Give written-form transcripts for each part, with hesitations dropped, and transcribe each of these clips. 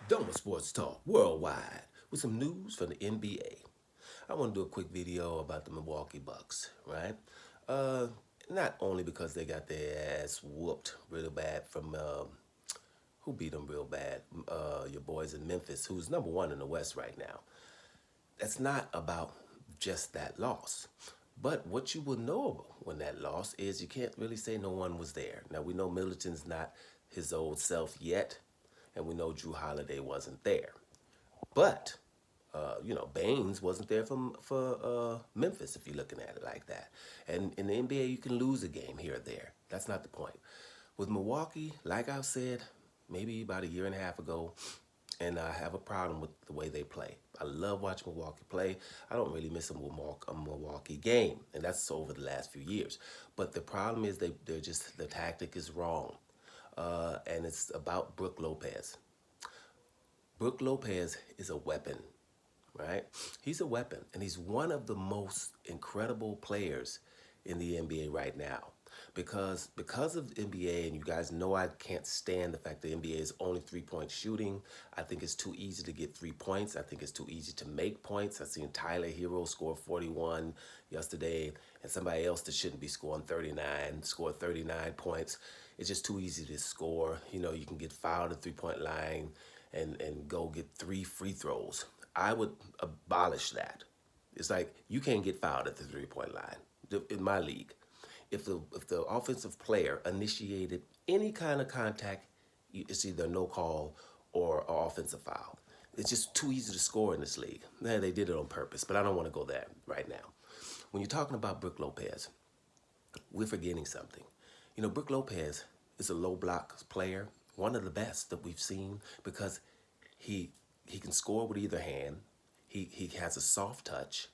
Doma Sports Talk worldwide with some news from the NBA. I want to do a quick video about the Milwaukee Bucks, right? Uh, Not only because they got their ass whooped really bad from who beat them real bad, your boys in Memphis, who's number one in the West right now. That's not about just that loss. But what you will know when that loss is you can't really say no one was there. Now we know Middleton's not his old self yet, and we know Drew Holiday wasn't there. But Baines wasn't there for Memphis if you're looking at it like that. And in the NBA, you can lose a game here or there. That's not the point. With Milwaukee, like I said, maybe about a year and a half ago, and I have a problem with the way they play. I love watching Milwaukee play. I don't really miss a Milwaukee game, and that's over the last few years. But the problem is they're just the tactic is wrong, and it's about Brook Lopez. Brook Lopez is a weapon, right? He's a weapon, and he's one of the most incredible players in the NBA right now. Because of the NBA, and you guys know I can't stand the fact the NBA is only 3-point shooting. I think it's too easy to get 3 points. I think it's too easy to make points. I've seen Tyler Hero score 41 yesterday, and somebody else that shouldn't be scoring 39 scored 39 points. It's just too easy to score. You know, you can get fouled at 3-point line and go get 3 free throws. I would abolish that. It's like you can't get fouled at the 3-point line in my league. If the offensive player initiated any kind of contact, it's either no call or an offensive foul. It's just too easy to score in this league. Nah, they did it on purpose, but I don't want to go there right now. When you're talking about Brook Lopez, we're forgetting something. You know, Brook Lopez is a low block player, one of the best that we've seen because he he can score with either hand. He has a soft touch,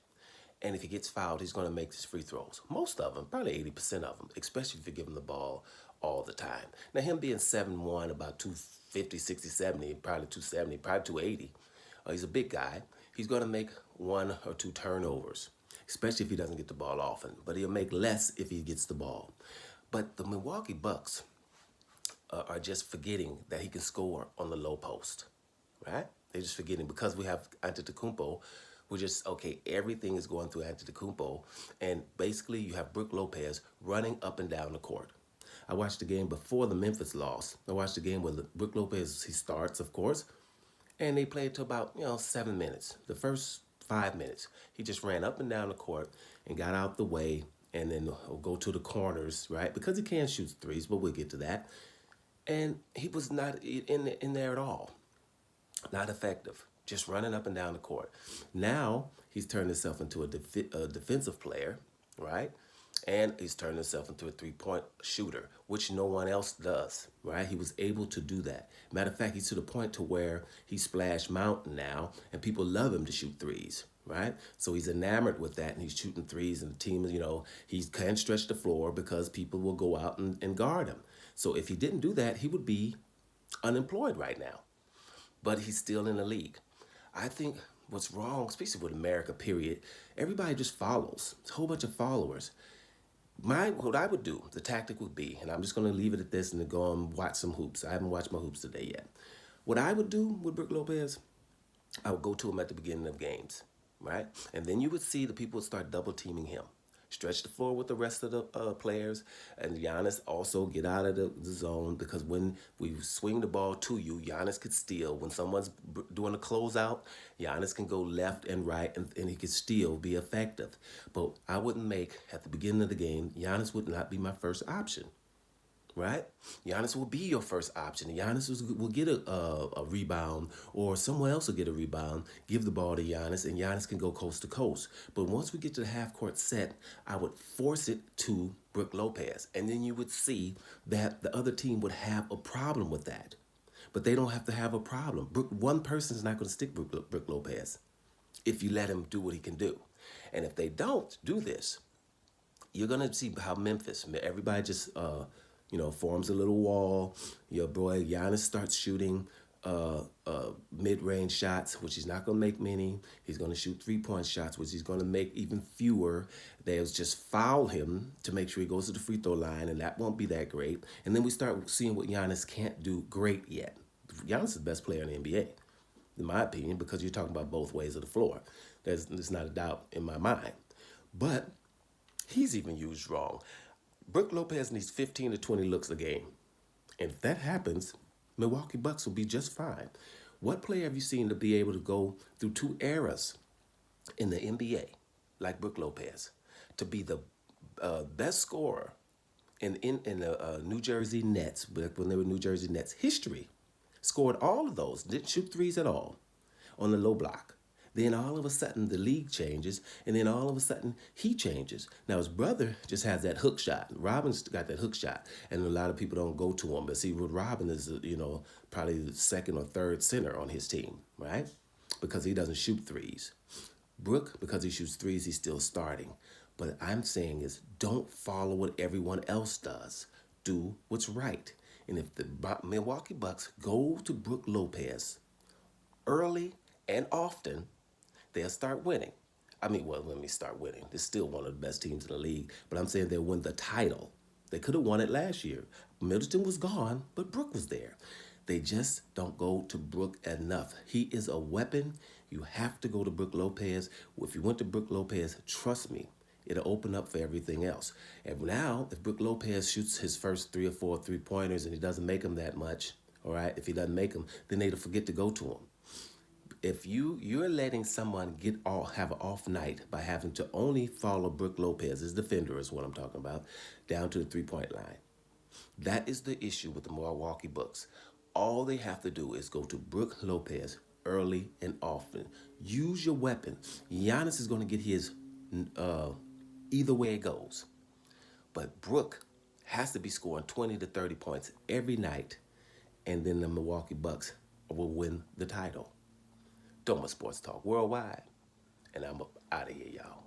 and if he gets fouled, he's going to make his free throws. Most of them, probably 80% of them, especially if you give him the ball all the time. Now, him being 7'1", about 250, 60, 70, probably 270, probably 280, he's a big guy. He's going to make 1 or 2 turnovers, especially if he doesn't get the ball often. But he'll make less if he gets the ball. But the Milwaukee Bucks are just forgetting that he can score on the low post, right? They're just forgetting because we have Antetokounmpo. We're just, okay, everything is going through Antetokounmpo. And basically you have Brook Lopez running up and down the court. I watched the game before the Memphis loss. I watched the game where Brook Lopez, he starts, of course, and they played to about, 7 minutes. The first 5 minutes, he just ran up and down the court and got out the way and then go to the corners, right? Because he can shoot threes, but we'll get to that. And he was not in there at all. Not effective. Just running up and down the court. Now he's turned himself into a defensive player, right? And he's turned himself into a 3-point shooter, which no one else does, right? He was able to do that. Matter of fact, he's to the point to where he's Splash Mountain now, and people love him to shoot threes, right? So he's enamored with that, and he's shooting threes, and the team, he can stretch the floor because people will go out and guard him. So if he didn't do that, he would be unemployed right now. But he's still in the league. I think what's wrong, especially with America, period, everybody just follows. It's a whole bunch of followers. What I would do, the tactic would be, and I'm just going to leave it at this and then go and watch some hoops. I haven't watched my hoops today yet. What I would do with Brook Lopez, I would go to him at the beginning of games, right? And then you would see the people would start double teaming him. Stretch the floor with the rest of the players, and Giannis also get out of the zone because when we swing the ball to you, Giannis could steal. When someone's doing a closeout, Giannis can go left and right, and he could still be effective. But I wouldn't make, at the beginning of the game, Giannis would not be my first option, right? Giannis will be your first option. Giannis will get a rebound, or someone else will get a rebound, give the ball to Giannis, and Giannis can go coast to coast. But once we get to the half-court set, I would force it to Brook Lopez. And then you would see that the other team would have a problem with that. But they don't have to have a problem. One person is not going to stick Brook Lopez if you let him do what he can do. And if they don't do this, you're going to see how Memphis, everybody just forms a little wall. Your boy Giannis starts shooting mid-range shots, which he's not going to make many. He's going to shoot 3-point shots, which he's going to make even fewer. They'll just foul him to make sure he goes to the free throw line, and that won't be that great. And then we start seeing what Giannis can't do great yet. Giannis is the best player in the NBA. in my opinion, because you're talking about both ways of the floor. There's not a doubt in my mind. But he's even used wrong. Brook Lopez needs 15 to 20 looks a game. And if that happens, Milwaukee Bucks will be just fine. What player have you seen to be able to go through two eras in the NBA, like Brook Lopez, to be the best scorer in the New Jersey Nets, when they were New Jersey Nets history, scored all of those, didn't shoot threes at all on the low block. Then all of a sudden the league changes, and then all of a sudden he changes. Now his brother just has that hook shot. Robin's got that hook shot, and a lot of people don't go to him. But see, Robin is probably the second or third center on his team, right? Because he doesn't shoot threes. Brook, because he shoots threes, he's still starting. But I'm saying is don't follow what everyone else does. Do what's right. And if the Milwaukee Bucks go to Brook Lopez early and often, they'll start winning. I mean, well, let me start winning. They're still one of the best teams in the league, but I'm saying they'll win the title. They could have won it last year. Middleton was gone, but Brook was there. They just don't go to Brook enough. He is a weapon. You have to go to Brook Lopez. If you went to Brook Lopez, trust me, it'll open up for everything else. And now, if Brook Lopez shoots his first 3 or 4 3-pointers and he doesn't make them that much, all right, if he doesn't make them, then they'll forget to go to him. If you're letting someone have an off night by having to only follow Brook Lopez, his defender is what I'm talking about, down to the 3-point line. That is the issue with the Milwaukee Bucks. All they have to do is go to Brook Lopez early and often. Use your weapon. Giannis is going to get his either way it goes. But Brook has to be scoring 20 to 30 points every night, and then the Milwaukee Bucks will win the title. Doma Sports Talk Worldwide, and I'm out of here, y'all.